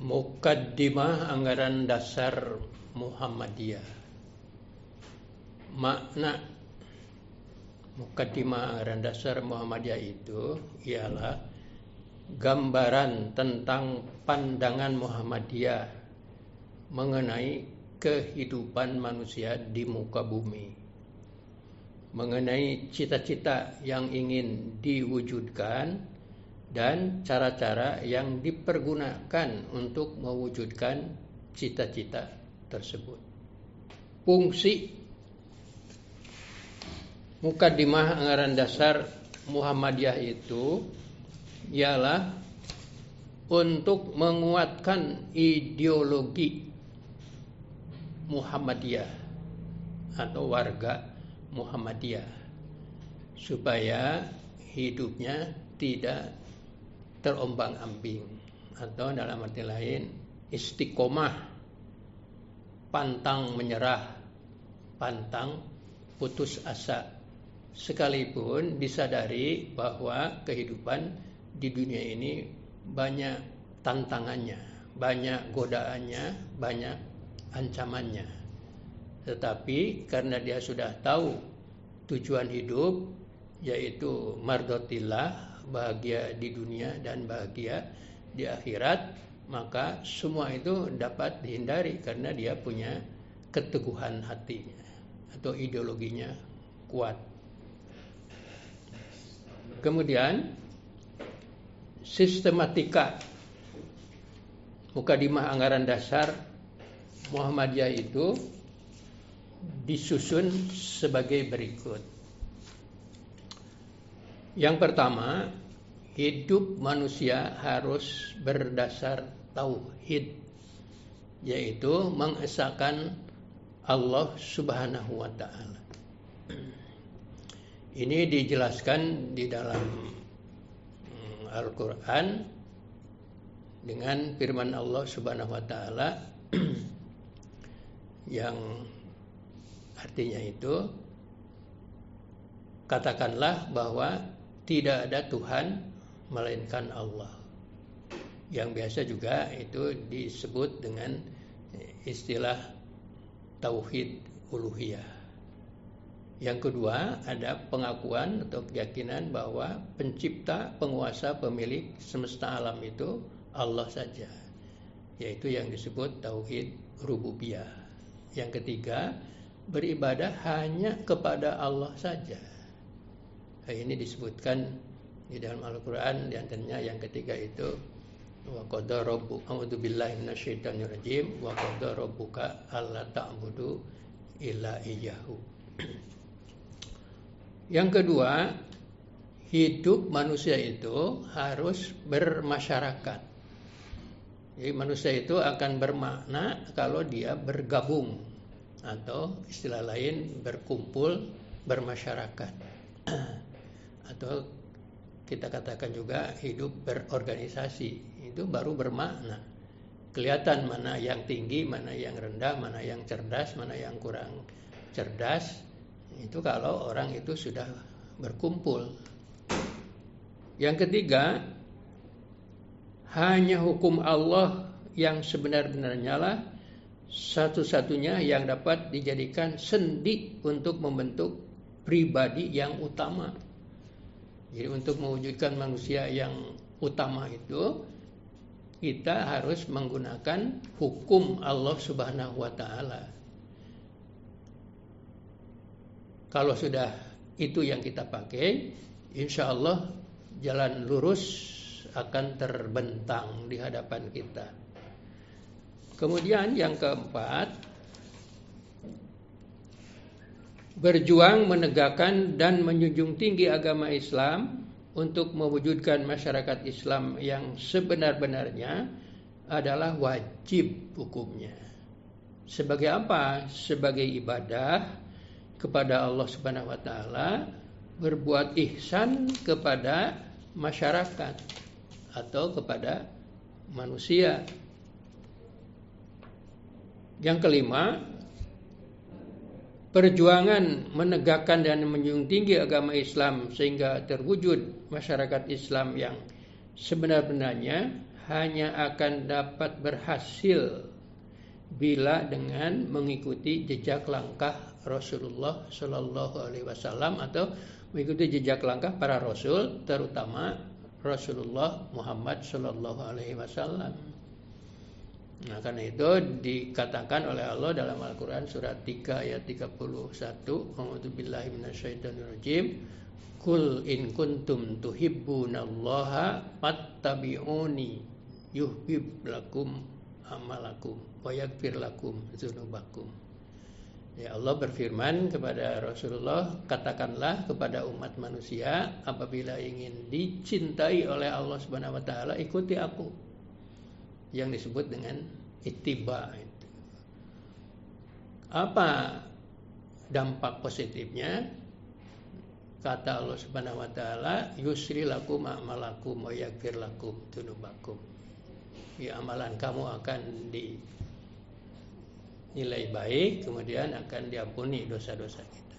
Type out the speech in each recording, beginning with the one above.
Mukaddimah anggaran dasar Muhammadiyah. Makna Mukaddimah anggaran dasar Muhammadiyah itu ialah gambaran tentang pandangan Muhammadiyah mengenai kehidupan manusia di muka bumi, mengenai cita-cita yang ingin diwujudkan dan cara-cara yang dipergunakan untuk mewujudkan cita-cita tersebut. Fungsi Mukaddimah anggaran dasar Muhammadiyah itu ialah untuk menguatkan ideologi Muhammadiyah atau warga Muhammadiyah supaya hidupnya tidak terombang-ambing, atau dalam arti lain istiqomah, pantang menyerah, pantang putus asa, sekalipun disadari bahwa kehidupan di dunia ini banyak tantangannya, banyak godaannya, banyak ancamannya. Tetapi karena dia sudah tahu tujuan hidup, yaitu mardotillah, bahagia di dunia dan bahagia di akhirat, maka semua itu dapat dihindari karena dia punya keteguhan hatinya atau ideologinya kuat. Kemudian sistematika Mukaddimah anggaran dasar Muhammadiyah itu disusun sebagai berikut. Yang pertama, hidup manusia harus berdasar tauhid, yaitu mengesahkan Allah Subhanahu wa ta'ala. Ini dijelaskan di dalam Al-Quran dengan firman Allah Subhanahu wa ta'ala yang artinya itu, katakanlah bahwa tidak ada Tuhan melainkan Allah, yang biasa juga itu disebut dengan istilah tauhid uluhiyah. Yang kedua, ada pengakuan atau keyakinan bahwa pencipta, penguasa, pemilik semesta alam itu Allah saja, yaitu yang disebut tauhid rububiyah. Yang ketiga, beribadah hanya kepada Allah saja. Ini disebutkan di dalam Al-Quran, di antaranya yang ketiga itu wa qadha rabbuka a'udzubillahi minasyaitonir rajim wa qadha rabbuka alla ta'budu illa iyyahu. Yang kedua, hidup manusia itu harus bermasyarakat. Jadi manusia itu akan bermakna kalau dia bergabung, atau istilah lain berkumpul, bermasyarakat. Atau kita katakan juga hidup berorganisasi, itu baru bermakna. Kelihatan mana yang tinggi, mana yang rendah, mana yang cerdas, mana yang kurang cerdas. Itu kalau orang itu sudah berkumpul. Yang ketiga, hanya hukum Allah yang sebenar-benarnya lah satu-satunya yang dapat dijadikan sendi untuk membentuk pribadi yang utama. Jadi untuk mewujudkan manusia yang utama itu, kita harus menggunakan hukum Allah Subhanahu wa ta'ala. Kalau sudah itu yang kita pakai, insya Allah jalan lurus akan terbentang di hadapan kita. Kemudian yang keempat, berjuang menegakkan dan menjunjung tinggi agama Islam untuk mewujudkan masyarakat Islam yang sebenar-benarnya adalah wajib hukumnya. Sebagai apa? Sebagai ibadah kepada Allah Subhanahu wa ta'ala, berbuat ihsan kepada masyarakat atau kepada manusia. Yang kelima, perjuangan menegakkan dan menjunjung tinggi agama Islam sehingga terwujud masyarakat Islam yang sebenar-benarnya hanya akan dapat berhasil bila dengan mengikuti jejak langkah Rasulullah Shallallahu Alaihi Wasallam atau mengikuti jejak langkah para Rasul, terutama Rasulullah Muhammad Shallallahu Alaihi Wasallam. Nah, karena itu dikatakan oleh Allah dalam Al-Quran surat 3 ayat 31, A'udzubillahi minasyaitonirrajim, Qul in kuntum tuhibbunallaha fattabi'uni yuhibbukum amalakum wa yaghfir lakum dzunubakum. Ya, Allah berfirman kepada Rasulullah, katakanlah kepada umat manusia, apabila ingin dicintai oleh Allah Subhanahu wa taala, ikuti aku. Yang disebut dengan ittiba itu. Apa dampak positifnya? Kata Allah Subhanahu wa taala, yusri lakum a'malakum wa yaghfir lakum dzunubakum. Ya, amalan kamu akan dinilai baik, kemudian akan diampuni dosa-dosa kita.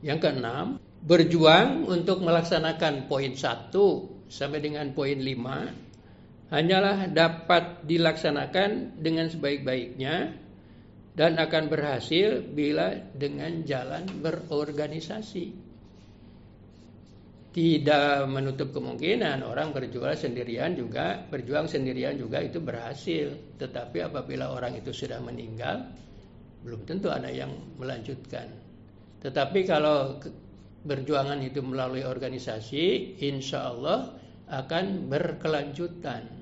Yang keenam, berjuang untuk melaksanakan poin 1 sampai dengan poin 5 hanyalah dapat dilaksanakan dengan sebaik-baiknya dan akan berhasil bila dengan jalan berorganisasi. Tidak menutup kemungkinan orang berjuang sendirian juga itu berhasil. Tetapi apabila orang itu sudah meninggal, belum tentu ada yang melanjutkan. Tetapi kalau perjuangan itu melalui organisasi, insya Allah akan berkelanjutan.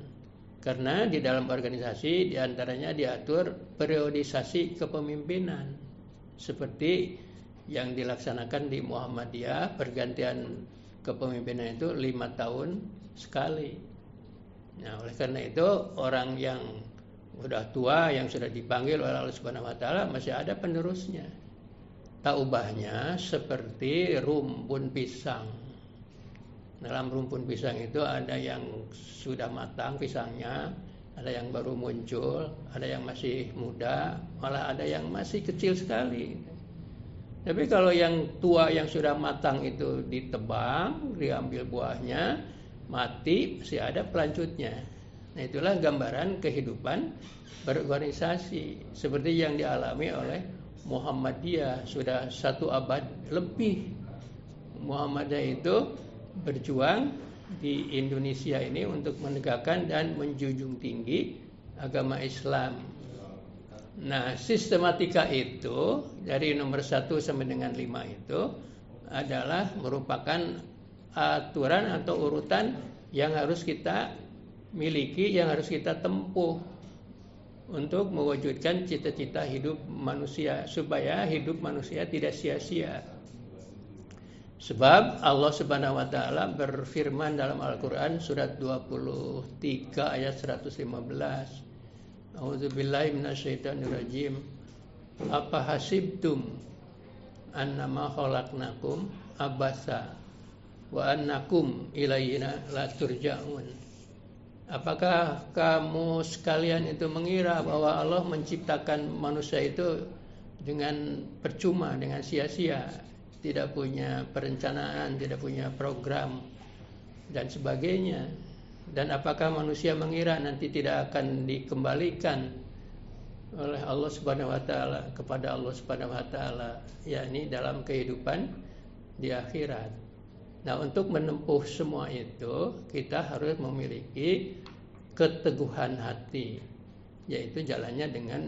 Karena di dalam organisasi diantaranya diatur periodisasi kepemimpinan. Seperti yang dilaksanakan di Muhammadiyah, pergantian kepemimpinan itu 5 tahun sekali. Nah, oleh karena itu orang yang sudah tua, yang sudah dipanggil oleh Allah Subhanahu wa taala, masih ada penerusnya. Tak ubahnya seperti rumpun pisang. Dalam rumpun pisang itu ada yang sudah matang pisangnya, ada yang baru muncul, ada yang masih muda, malah ada yang masih kecil sekali. Tapi kalau yang tua yang sudah matang itu ditebang, diambil buahnya, mati, masih ada pelanjutnya. Nah, itulah gambaran kehidupan berorganisasi seperti yang dialami oleh Muhammadiyah sudah 1 abad lebih. Muhammadiyah itu berjuang di Indonesia ini untuk menegakkan dan menjunjung tinggi agama Islam. Nah, sistematika itu dari nomor 1 sampai dengan 5 itu adalah merupakan aturan atau urutan yang harus kita miliki, yang harus kita tempuh untuk mewujudkan cita-cita hidup manusia, supaya hidup manusia tidak sia-sia. Sebab Allah Subhanahu wa taala berfirman dalam Al-Qur'an surat 23 ayat 115. A'udzubillahi minasyaitonirrajim. Apa hasibtum annama khalaqnakum abasa wa annakum ilaina la turja'un. Apakah kamu sekalian itu mengira bahwa Allah menciptakan manusia itu dengan percuma, dengan sia-sia, tidak punya perencanaan, tidak punya program dan sebagainya? Dan apakah manusia mengira nanti tidak akan dikembalikan oleh Allah Subhanahu wa taala kepada Allah Subhanahu wa taala, yakni dalam kehidupan di akhirat. Nah, untuk menempuh semua itu kita harus memiliki keteguhan hati, yaitu jalannya dengan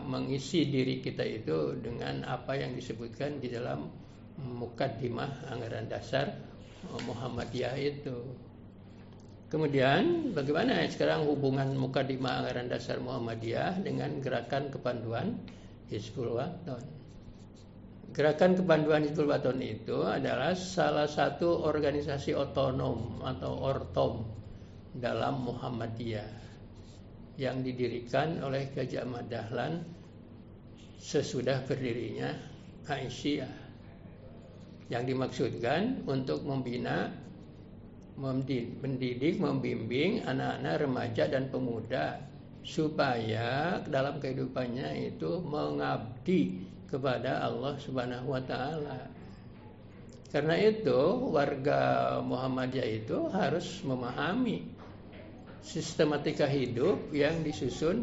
mengisi diri kita itu dengan apa yang disebutkan di dalam mukaddimah anggaran dasar Muhammadiyah itu. Kemudian bagaimana sekarang hubungan mukaddimah anggaran dasar Muhammadiyah dengan gerakan kepanduan Hizbul Wathan? Gerakan kepanduan Hizbul Wathan itu adalah salah satu organisasi otonom atau ortom dalam Muhammadiyah yang didirikan oleh Gajah Ahmad Dahlan sesudah berdirinya Aisyah, yang dimaksudkan untuk membina, mendidik, membimbing anak-anak remaja dan pemuda supaya dalam kehidupannya itu mengabdi kepada Allah Subhanahu wa taala. Karena itu warga Muhammadiyah itu harus memahami sistematika hidup yang disusun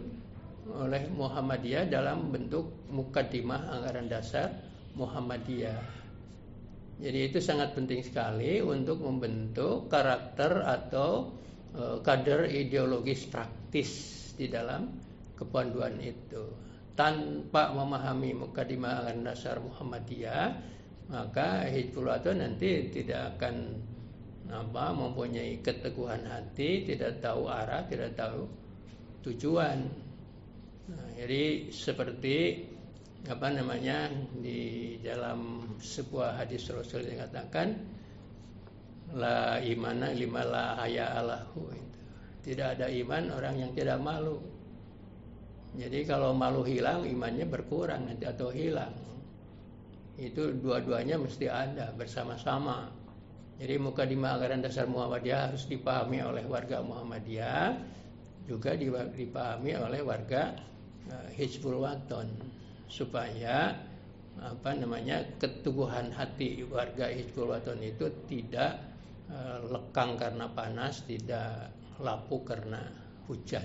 oleh Muhammadiyah dalam bentuk mukaddimah anggaran dasar Muhammadiyah. Jadi itu sangat penting sekali untuk membentuk karakter atau kader ideologis praktis di dalam kepanduan itu. Tanpa memahami mukaddimah anggaran dasar Muhammadiyah, maka Hizbul Wathan nanti tidak akan mempunyai keteguhan hati, tidak tahu arah, tidak tahu tujuan. Nah, jadi seperti di dalam sebuah hadis Rasul dikatakan la imana lima la haya alahu, tidak ada iman orang yang tidak malu. Jadi kalau malu hilang, imannya berkurang nanti atau hilang. Itu dua-duanya mesti ada bersama-sama. Jadi mukaddimah anggaran dasar Muhammadiyah harus dipahami oleh warga Muhammadiyah, juga dipahami oleh warga Hizbul Wathan, supaya keteguhan hati warga Hizbul Wathan itu tidak lekang karena panas, tidak lapuk karena hujan.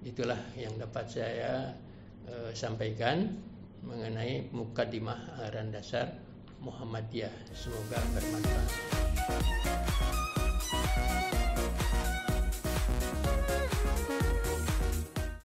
Itulah yang dapat saya sampaikan mengenai mukaddimah anggaran dasar Muhammadiyah. Semoga bermanfaat.